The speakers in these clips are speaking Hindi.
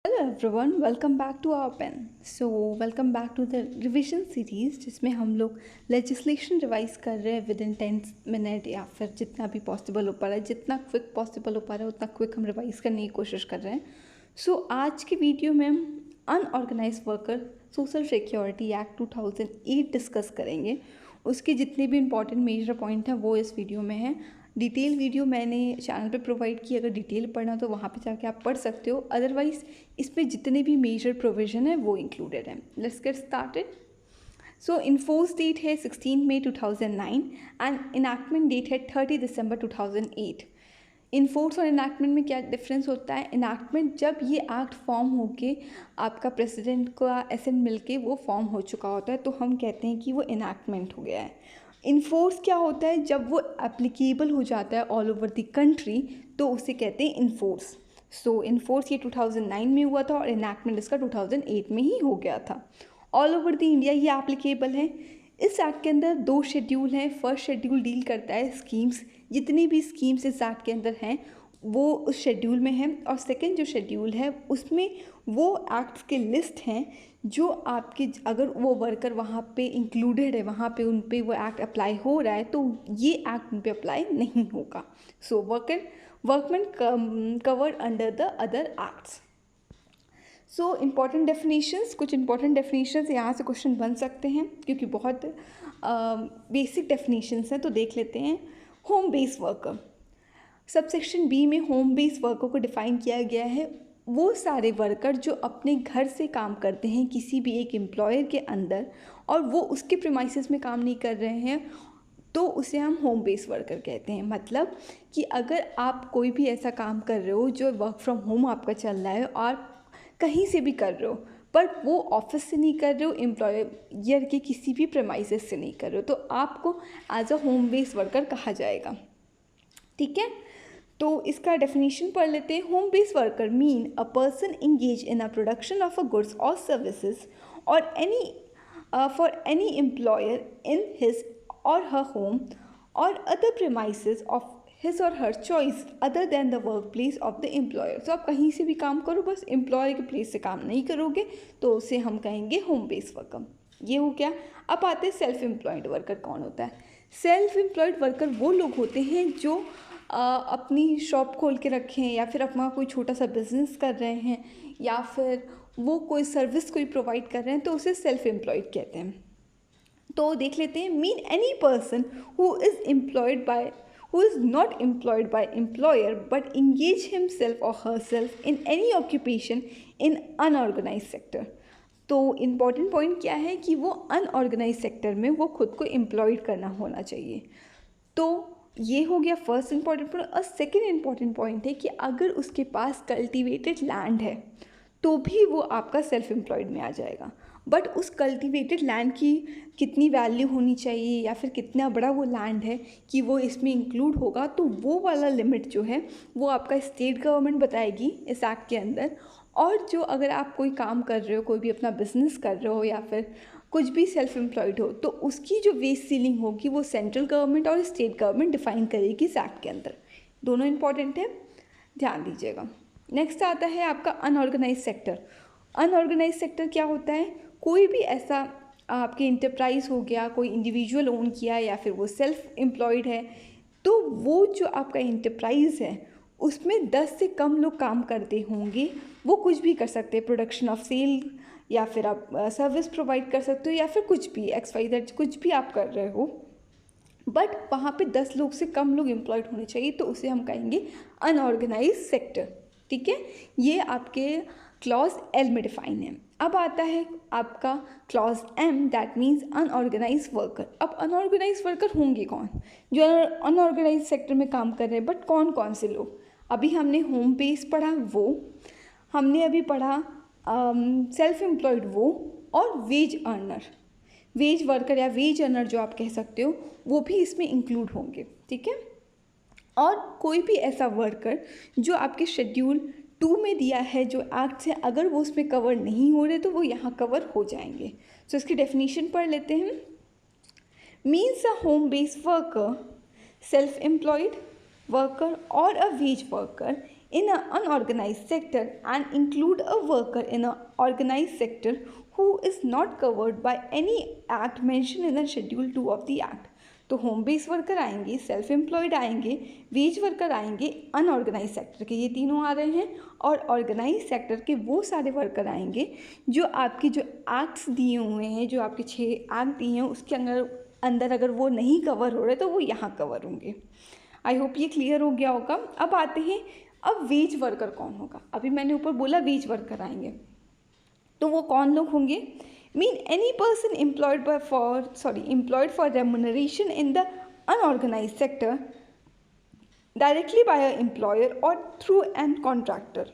Hello everyone, welcome back to our pen. Welcome back to the revision series जिसमें हम लोग लेजिस्लेशन रिवाइज कर रहे हैं विद इन 10 मिनट या फिर जितना भी पॉसिबल हो पा रहा है, जितना क्विक पॉसिबल हो पा रहा है उतना क्विक हम रिवाइज करने की कोशिश कर रहे हैं। आज की वीडियो में हम unorganised worker social security act 2008 discuss करेंगे। उसके जितने भी इंपॉर्टेंट मेजर पॉइंट हैं वो इस वीडियो में हैं। डिटेल वीडियो मैंने चैनल पे प्रोवाइड की, अगर डिटेल पढ़ना तो वहाँ पे जाके आप पढ़ सकते हो। अदरवाइज इसमें जितने भी मेजर प्रोविजन है वो इंक्लूडेड है। Let's get started. In force date है 16 मई 2009 एंड इनैक्टमेंट डेट है 30 दिसंबर 2008। इन्फोर्स और इनैक्टमेंट में क्या डिफरेंस होता है? इनैक्टमेंट जब ये एक्ट फॉर्म होके आपका प्रेसिडेंट का एसेंट मिलके वो फॉर्म हो चुका होता है तो हम कहते हैं कि वो इनैक्टमेंट हो गया है। इन्फोर्स क्या होता है? जब वो एप्लीकेबल हो जाता है ऑल ओवर द कंट्री तो उसे कहते हैं इन्फोर्स। इन्फोर्स ये 2009 में हुआ था और इनैक्टमेंट इसका 2008 में ही हो गया था। ऑल ओवर द इंडिया ये एप्लीकेबल है। इस एक्ट के अंदर 2 शेड्यूल हैं। फर्स्ट शेड्यूल डील करता है स्कीम्स, जितनी भी स्कीम्स इस एक्ट के अंदर हैं वो उस शेड्यूल में है, और सेकंड जो शेड्यूल है उसमें वो एक्ट्स के लिस्ट हैं जो आपके अगर वो वर्कर वहाँ पे इंक्लूडेड है, वहाँ पे उन पे वो एक्ट अप्लाई हो रहा है तो ये एक्ट उन पे अप्लाई नहीं होगा। Workman covered under the other acts. Important definitions, कुछ इंपॉर्टेंट डेफिनेशंस यहाँ से क्वेश्चन बन सकते हैं क्योंकि बहुत बेसिक डेफिनेशंस हैं, तो देख लेते हैं। Home based worker, subsection B में होम बेस्ड वर्कर को डिफाइन किया गया है वो सारे वर्कर जो अपने घर से काम करते हैं किसी भी एक एम्प्लॉयर के अंदर और वो उसके प्रीमाइसेस में काम नहीं कर रहे हैं तो उसे हम होम बेस्ड वर्कर कहते हैं। मतलब कि अगर आप कोई भी ऐसा काम कर रहे हो जो वर्क फ्रॉम होम आपका चल रहा है और कहीं से भी कर रहे हो पर वो ऑफिस से नहीं कर रहे हो, एम्प्लॉयर के किसी भी प्रीमाइसेस से नहीं कर रहे हो, तो आपको as a home based worker कहा जाएगा। ठीक है, तो इसका डेफिनेशन पढ़ लेते हैं। Home based worker mean a person engage in a production of a goods और सर्विसेज और any for any employer in his और हर होम और अदर प्रीमाइसेस ऑफ हिज और her choice other than the work place of the employer. तो आप कहीं से भी काम करो, बस एम्प्लॉयर के प्लेस से काम नहीं करोगे तो उसे हम कहेंगे होम बेस्ड वर्कर। ये हो गया। अब आते हैं सेल्फ एम्प्लॉयड वर्कर कौन होता है। सेल्फ एम्प्लॉयड वर्कर वो लोग होते हैं जो अपनी शॉप खोल के रखें या फिर अपना कोई छोटा सा बिजनेस कर रहे हैं या फिर वो कोई सर्विस कोई प्रोवाइड कर रहे हैं तो उसे सेल्फ एम्प्लॉयड कहते हैं। तो देख लेते हैं। Mean any person who is not employed by employer but engage himself और herself in any occupation in unorganise sector. तो इम्पॉर्टेंट पॉइंट क्या है कि वो अनऑर्गेनाइज सेक्टर में वो खुद को एम्प्लॉयड करना होना चाहिए। तो ये हो गया फर्स्ट इंपॉर्टेंट पॉइंट। और सेकेंड इंपॉर्टेंट पॉइंट है कि अगर उसके पास कल्टिवेटेड लैंड है तो भी वो आपका सेल्फ एम्प्लॉयड में आ जाएगा। बट उस कल्टिवेटेड लैंड की कितनी वैल्यू होनी चाहिए या फिर कितना बड़ा वो लैंड है कि वो इसमें इंक्लूड होगा, तो वो वाला लिमिट जो है वो आपका स्टेट गवर्नमेंट बताएगी इस एक्ट के अंदर। और जो अगर आप कोई काम कर रहे हो, कोई भी अपना बिजनेस कर रहे हो या फिर कुछ भी सेल्फ एम्प्लॉयड हो, तो उसकी जो वेज सीलिंग होगी वो सेंट्रल गवर्नमेंट और स्टेट गवर्नमेंट डिफाइन करेगी इस एक्ट के अंदर। दोनों इंपॉर्टेंट है, ध्यान दीजिएगा। नेक्स्ट आता है आपका अनऑर्गेनाइज सेक्टर। अनऑर्गेनाइज सेक्टर क्या होता है? कोई भी ऐसा आपके इंटरप्राइज हो गया, कोई इंडिविजुअल ओन किया या फिर वो सेल्फ एम्प्लॉयड है, तो वो जो आपका इंटरप्राइज है उसमें 10 से कम लोग काम करते होंगे। वो कुछ भी कर सकते हैं, प्रोडक्शन ऑफ सेल या फिर आप सर्विस प्रोवाइड कर सकते हो या फिर कुछ भी XYZ कुछ भी आप कर रहे हो, बट वहाँ पे 10 लोग से कम लोग एम्प्लॉयड होने चाहिए तो उसे हम कहेंगे अनऑर्गेनाइज सेक्टर। ठीक है, ये आपके क्लॉज एल में डिफाइन है। अब आता है आपका clause M, that means unorganised worker. अब अनऑर्गेनाइज वर्कर होंगे कौन? जो अनऑर्गेनाइज सेक्टर में काम कर रहे हैं। बट कौन कौन से लोग? अभी हमने होम बेस पढ़ा, वो हमने अभी पढ़ा सेल्फ एम्प्लॉयड वो, और वेज अर्नर, वेज वर्कर या वेज अर्नर जो आप कह सकते हो वो भी इसमें इंक्लूड होंगे। ठीक है, और कोई भी ऐसा वर्कर जो आपके शेड्यूल 2 में दिया है जो एक्ट से, अगर वो उसमें कवर नहीं हो रहे तो वो यहाँ कवर हो जाएंगे। इसकी डेफिनेशन पढ़ लेते हैं। Means a home based worker, self employed worker or a wage worker in an unorganized sector and include a worker in an organized sector who is not covered by any act mentioned in the Schedule 2 of the Act. तो होम बेस्ड वर्कर आएंगे, सेल्फ एम्प्लॉयड आएंगे, वेज वर्कर आएंगे, अनऑर्गेनाइज सेक्टर के ये तीनों आ रहे हैं, और ऑर्गेनाइज सेक्टर के वो सारे वर्कर आएंगे जो आपके जो एक्ट्स दिए हुए हैं, जो आपके 6 एक्ट दिए हैं उसके अंदर अगर वो नहीं कवर हो रहे तो वो यहाँ कवर होंगे। आई होप ये क्लियर हो गया होगा। अब आते हैं, अब वेज वर्कर कौन होगा। अभी मैंने ऊपर बोला वेज वर्कर आएंगे, तो वो कौन लोग होंगे? Mean any person employed for remuneration in the unorganized sector directly by a employer और थ्रू एन कॉन्ट्रैक्टर।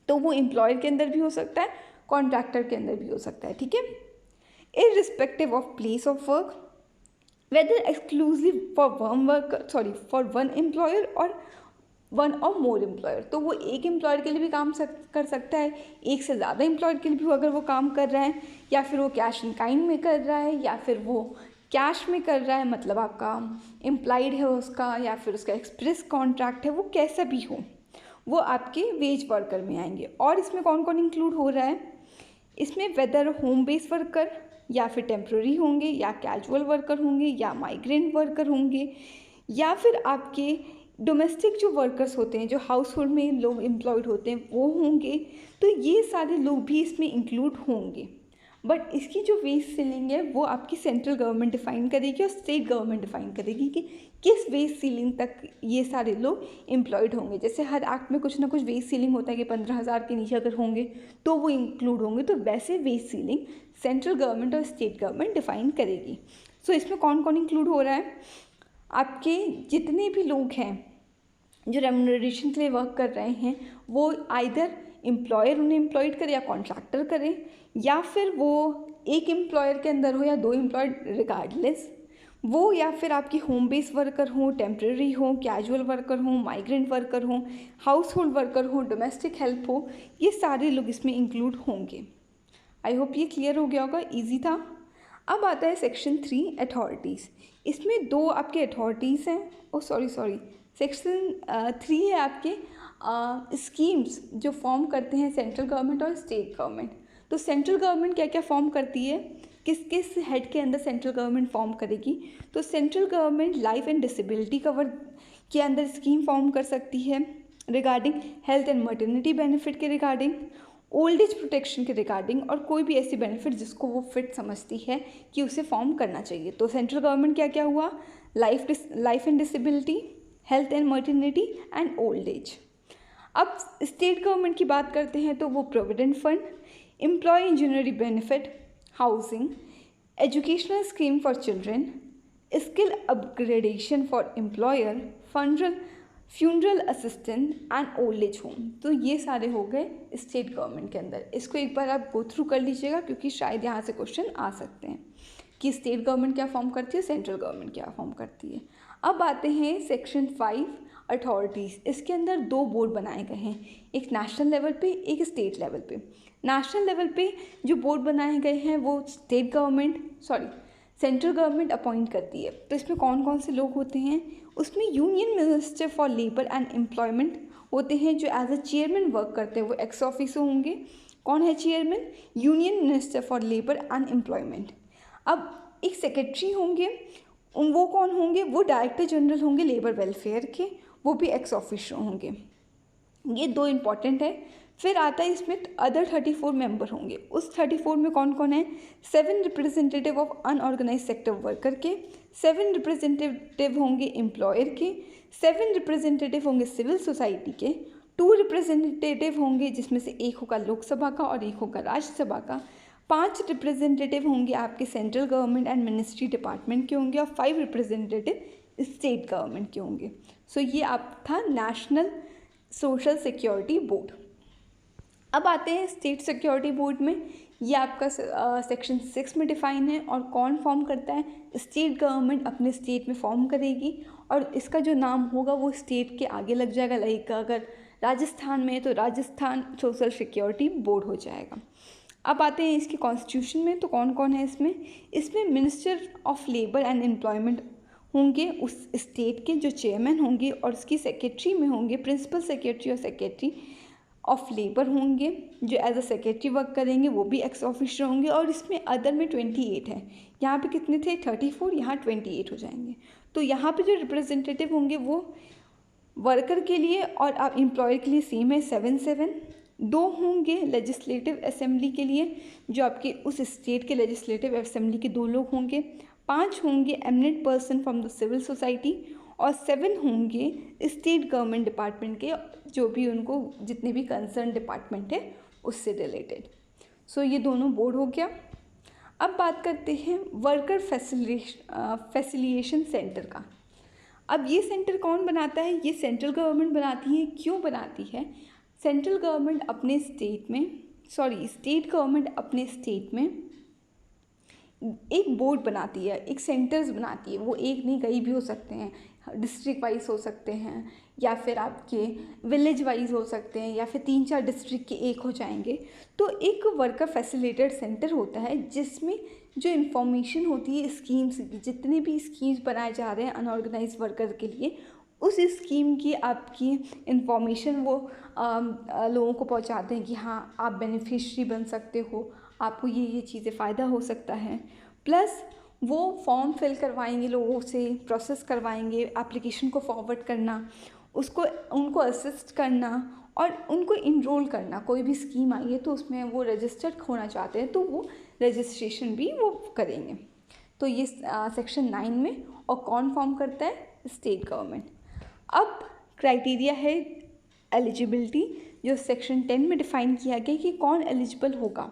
तो वो एम्प्लॉयर के अंदर भी हो सकता है, कॉन्ट्रैक्टर के अंदर भी हो सकता है, ठीक है। Irrespective of place of work, whether exclusive for one employer or one or more employer। तो वो एक एम्प्लॉयर के लिए भी काम कर सकता है, एक से ज़्यादा एम्प्लॉयर के लिए भी अगर वो काम कर रहा है, या फिर वो कैश इन काइंड में कर रहा है, या फिर वो कैश में कर रहा है, मतलब आपका इम्प्लाइड है उसका, या फिर उसका एक्सप्रेस कॉन्ट्रैक्ट है, वो कैसा भी हो, वो आपके वेज वर्कर में आएंगे। और इसमें कौन कौन इंक्लूड हो रहा है? इसमें वेदर होम बेस्ड वर्कर, या फिर टेम्प्रेरी होंगे, या कैजुअल वर्कर होंगे, या माइग्रेंट वर्कर होंगे, या फिर आपके डोमेस्टिक जो वर्कर्स होते हैं, जो हाउस होल्ड में लोग एम्प्लॉयड होते हैं, वो होंगे। तो ये सारे लोग भी इसमें इंक्लूड होंगे। बट इसकी जो वेज सीलिंग है वो आपकी सेंट्रल गवर्नमेंट डिफ़ाइन करेगी और स्टेट गवर्नमेंट डिफ़ाइन करेगी कि किस वेज सीलिंग तक ये सारे लोग एम्प्लॉयड होंगे। जैसे हर एक्ट में कुछ ना कुछ वेज सीलिंग होता है कि 15,000 के नीचे अगर होंगे तो वो इंक्लूड होंगे, तो वैसे वेज सीलिंग सेंट्रल गवर्नमेंट और स्टेट गवर्नमेंट डिफ़ाइन करेगी। सो इसमें कौन कौन इंक्लूड हो रहा है? आपके जितने भी लोग हैं जो रेम्यूनरेशन के लिए वर्क कर रहे हैं, वो आइदर एम्प्लॉयर उन्हें एम्प्लॉयड करे या कॉन्ट्रैक्टर करे, या फिर वो एक एम्प्लॉयर के अंदर हो या 2 एम्प्लॉयड रिगार्डलेस, वो या फिर आपकी होम बेस्ड वर्कर हो, टेम्प्रेरी हो, कैजुअल वर्कर हो, माइग्रेंट वर्कर हो, हाउस होल्ड वर्कर हो, डोमेस्टिक हेल्प हो, ये सारे लोग इसमें इंक्लूड होंगे। आई होप ये क्लियर हो गया होगा, ईजी था। अब आता है सेक्शन 3 अथॉरिटीज़। इसमें 2 आपके अथॉरिटीज़ हैं, सेक्शन 3 है आपके स्कीम्स जो फॉर्म करते हैं सेंट्रल गवर्नमेंट और स्टेट गवर्नमेंट। तो सेंट्रल गवर्नमेंट क्या क्या फॉर्म करती है, किस किस हेड के अंदर सेंट्रल गवर्नमेंट फॉर्म करेगी? तो central government life and disability cover के अंदर स्कीम फॉर्म कर सकती है regarding health and maternity benefit के रिगार्डिंग, ओल्ड एज प्रोटेक्शन के रिगार्डिंग, और कोई भी ऐसी बेनिफिट जिसको वो फिट समझती है कि उसे फॉर्म करना चाहिए। तो सेंट्रल गवर्नमेंट क्या क्या हुआ? Life and disability, health and maternity and old age. अब स्टेट गवर्नमेंट की बात करते हैं तो वो प्रोविडेंट फंड, एम्प्लॉय इंजीनियरी benefit, housing, educational scheme for children, skill upgradation for employer, funeral assistant and old age home. तो ये सारे हो गए स्टेट गवर्नमेंट के अंदर। इसको एक बार आप गो थ्रू कर लीजिएगा क्योंकि शायद यहाँ से क्वेश्चन आ सकते हैं कि स्टेट गवर्नमेंट क्या फॉर्म करती है, सेंट्रल गवर्नमेंट क्या फॉर्म करती है। अब आते हैं सेक्शन 5 अथॉरिटीज़। इसके अंदर 2 बोर्ड बनाए गए हैं, एक नेशनल लेवल पे, एक स्टेट लेवल पे। नेशनल लेवल पे जो बोर्ड बनाए गए हैं वो सेंट्रल गवर्नमेंट अपॉइंट करती है। तो इसमें कौन कौन से लोग होते हैं? उसमें union minister for labour and employment होते हैं जो एज अ चेयरमैन वर्क करते हैं, वो एक्स ऑफिसो होंगे। कौन है chairman? Union minister for labour and employment. अब एक सेक्रेटरी होंगे, वो कौन होंगे? वो डायरेक्टर जनरल होंगे लेबर वेलफेयर के, वो भी एक्स ऑफिसो होंगे। ये 2 इंपॉर्टेंट है। फिर आता है इसमें अदर 34 मेंबर होंगे। उस 34 में कौन कौन है? 7 representative of unorganised sector worker के, 7 रिप्रेजेंटेटिव होंगे एम्प्लॉयर के, 7 रिप्रेजेंटेटिव होंगे सिविल सोसाइटी के, 2 रिप्रेजेंटेटिव होंगे जिसमें से एक होगा लोकसभा का और एक होगा राज्यसभा का, 5 रिप्रेजेंटेटिव होंगे आपके central government and ministry department के होंगे, और 5 रिप्रेजेंटेटिव स्टेट गवर्नमेंट के होंगे। सो ये आप था नेशनल सोशल सिक्योरिटी बोर्ड। अब आते हैं स्टेट सिक्योरिटी बोर्ड में। ये आपका सेक्शन 6 में डिफाइन है, और कौन फॉर्म करता है? स्टेट गवर्नमेंट अपने स्टेट में फॉर्म करेगी, और इसका जो नाम होगा वो स्टेट के आगे लग जाएगा। लाइक अगर राजस्थान में है तो राजस्थान सोशल सिक्योरिटी बोर्ड हो जाएगा। अब आते हैं इसके कॉन्स्टिट्यूशन में, तो कौन कौन है इसमें? इसमें minister of labour and employment होंगे उस स्टेट के जो चेयरमैन होंगे, और उसकी सेक्रेटरी में होंगे प्रिंसिपल सेक्रेटरी और सेक्रेटरी ऑफ लेबर होंगे, जो एज अ सेक्रेटरी वर्क करेंगे, वो भी एक्स ऑफिशियल होंगे। और इसमें अदर में 28 है, यहाँ पे कितने थे 34, यहाँ 28 हो जाएंगे। तो यहाँ पे जो रिप्रेजेंटेटिव होंगे वो वर्कर के लिए और आप एम्प्लॉयर के लिए सेम है 7-7। 2 होंगे लेजिस्लेटिव असेंबली के लिए, जो आपके उस स्टेट के लेजिस्लेटिव असेंबली के 2 लोग होंगे। 5 होंगे eminent person from the civil society, और 7 होंगे स्टेट गवर्नमेंट डिपार्टमेंट के, जो भी उनको जितने भी कंसर्न डिपार्टमेंट है उससे रिलेटेड। सो ये दोनों बोर्ड हो गया। अब बात करते हैं वर्कर फैसिलिटेशन सेंटर का। अब ये सेंटर कौन बनाता है? ये सेंट्रल गवर्नमेंट बनाती है। क्यों बनाती है? सेंट्रल गवर्नमेंट अपने स्टेट में, स्टेट गवर्नमेंट अपने स्टेट में एक बोर्ड बनाती है, एक सेंटर्स बनाती है। वो एक नहीं, कई भी हो सकते हैं, डिस्ट्रिक्ट वाइज हो सकते हैं, या फिर आपके विलेज वाइज हो सकते हैं, या फिर 3-4 डिस्ट्रिक्ट के एक हो जाएंगे। तो एक वर्कर फैसिलिटेटर सेंटर होता है, जिसमें जो इन्फॉर्मेशन होती है स्कीम्स, जितने भी स्कीम्स बनाए जा रहे हैं अनऑर्गेनाइज वर्कर के लिए, उस स्कीम की आपकी इन्फॉर्मेशन वो लोगों को पहुंचाते हैं कि हाँ आप बेनिफिशियरी बन सकते हो, आपको ये चीज़ें फ़ायदा हो सकता है। प्लस वो फॉर्म फिल करवाएंगे लोगों से, प्रोसेस करवाएंगे, एप्लीकेशन को फॉरवर्ड करना, उसको उनको असिस्ट करना और उनको इनरोल करना। कोई भी स्कीम आई है तो उसमें वो रजिस्टर्ड होना चाहते हैं तो वो रजिस्ट्रेशन भी वो करेंगे। तो ये सेक्शन 9 में, और कौन फॉर्म करता है? State government. अब क्राइटेरिया है एलिजिबिलिटी, जो सेक्शन 10 में डिफाइन किया गया कि कौन एलिजिबल होगा।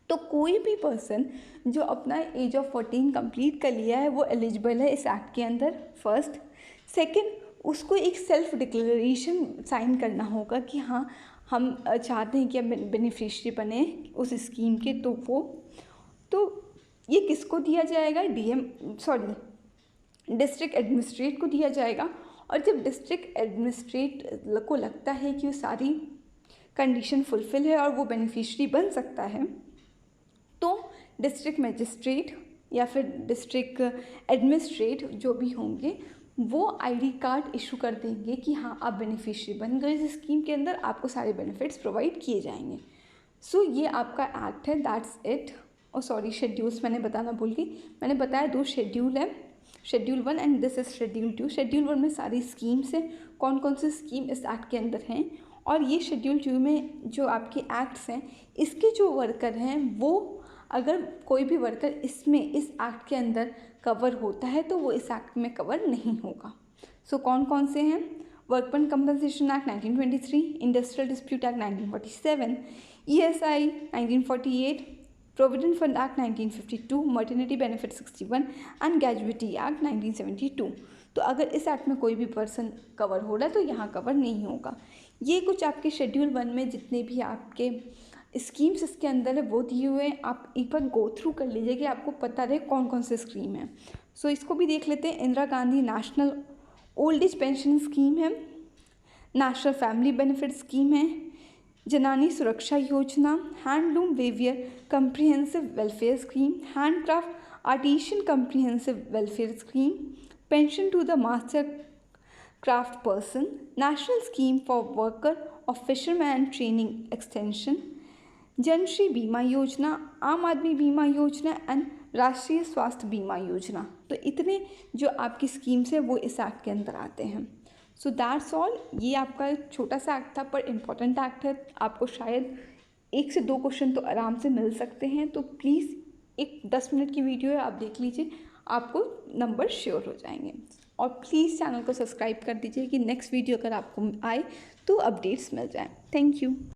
तो कोई भी पर्सन जो अपना एज ऑफ 14 कंप्लीट कर लिया है वो एलिजिबल है इस एक्ट के अंदर, फर्स्ट। सेकंड, उसको एक सेल्फ डिक्लेरेशन साइन करना होगा कि हाँ हम चाहते हैं कि हम बेनिफिशियरी बने उस स्कीम के। तो ये किसको दिया जाएगा? डिस्ट्रिक्ट एडमिनिस्ट्रेट को दिया जाएगा। और जब डिस्ट्रिक्ट एडमिनिस्ट्रेट को लगता है कि वो सारी कंडीशन फुलफिल है और वो बेनिफिशियरी बन सकता है, तो डिस्ट्रिक्ट मजिस्ट्रेट या फिर डिस्ट्रिक्ट एडमिनिस्ट्रेट जो भी होंगे वो आईडी कार्ड इशू कर देंगे कि हाँ आप बेनिफिशियरी बन गए इस स्कीम के अंदर, आपको सारे बेनिफिट्स प्रोवाइड किए जाएंगे। सो ये आपका एक्ट है, दैट्स इट। शेड्यूल्स मैंने बताना भूल गई। मैंने बताया 2 शेड्यूल है, schedule 1 and this is schedule 2। Schedule 1 में सारी स्कीम्स हैं, कौन कौन सी स्कीम इस एक्ट के अंदर हैं, और ये शेड्यूल 2 में जो आपके एक्ट्स हैं इसके जो वर्कर हैं वो, अगर कोई भी वर्कर इस एक्ट के अंदर कवर होता है तो वो इस एक्ट में कवर नहीं होगा। सो कौन कौन से हैं? Workman compensation act 1923, industrial dispute act 1947, ESI 1948, provident fund act 1952, maternity benefit 61 and gratuity act 1972। तो अगर इस एक्ट में कोई भी पर्सन कवर हो रहा है तो यहाँ कवर नहीं होगा। ये कुछ आपके शेड्यूल 1 में जितने भी आपके स्कीम्स इसके अंदर है वो दिए हुए हैं, आप एक बार गो थ्रू कर लीजिए कि आपको पता रहे कौन कौन से स्कीम है। सो इसको भी देख लेते हैं। Indira Gandhi national old age pension scheme है, नेशनल फैमिली बेनिफिट स्कीम है, Janani Suraksha Yojana, handloom weaver comprehensive welfare scheme, handcraft artisan comprehensive welfare scheme, pension to the master craft person, national scheme for worker of fisherman training extension, Janashree Bima Yojana, आम आदमी बीमा योजना एंड राष्ट्रीय स्वास्थ्य बीमा योजना। तो इतने जो आपकी स्कीम्स है वो इस एक्ट के अंदर आते हैं। So that's all. ये आपका छोटा सा एक्ट था पर इम्पॉर्टेंट एक्ट है, आपको शायद 1 से 2 क्वेश्चन तो आराम से मिल सकते हैं। तो प्लीज़ एक 10 मिनट की वीडियो है, आप देख लीजिए, आपको नंबर श्योर हो जाएंगे। और प्लीज़ चैनल को सब्सक्राइब कर दीजिए कि नेक्स्ट वीडियो अगर आपको आए तो अपडेट्स मिल जाएं। Thank you.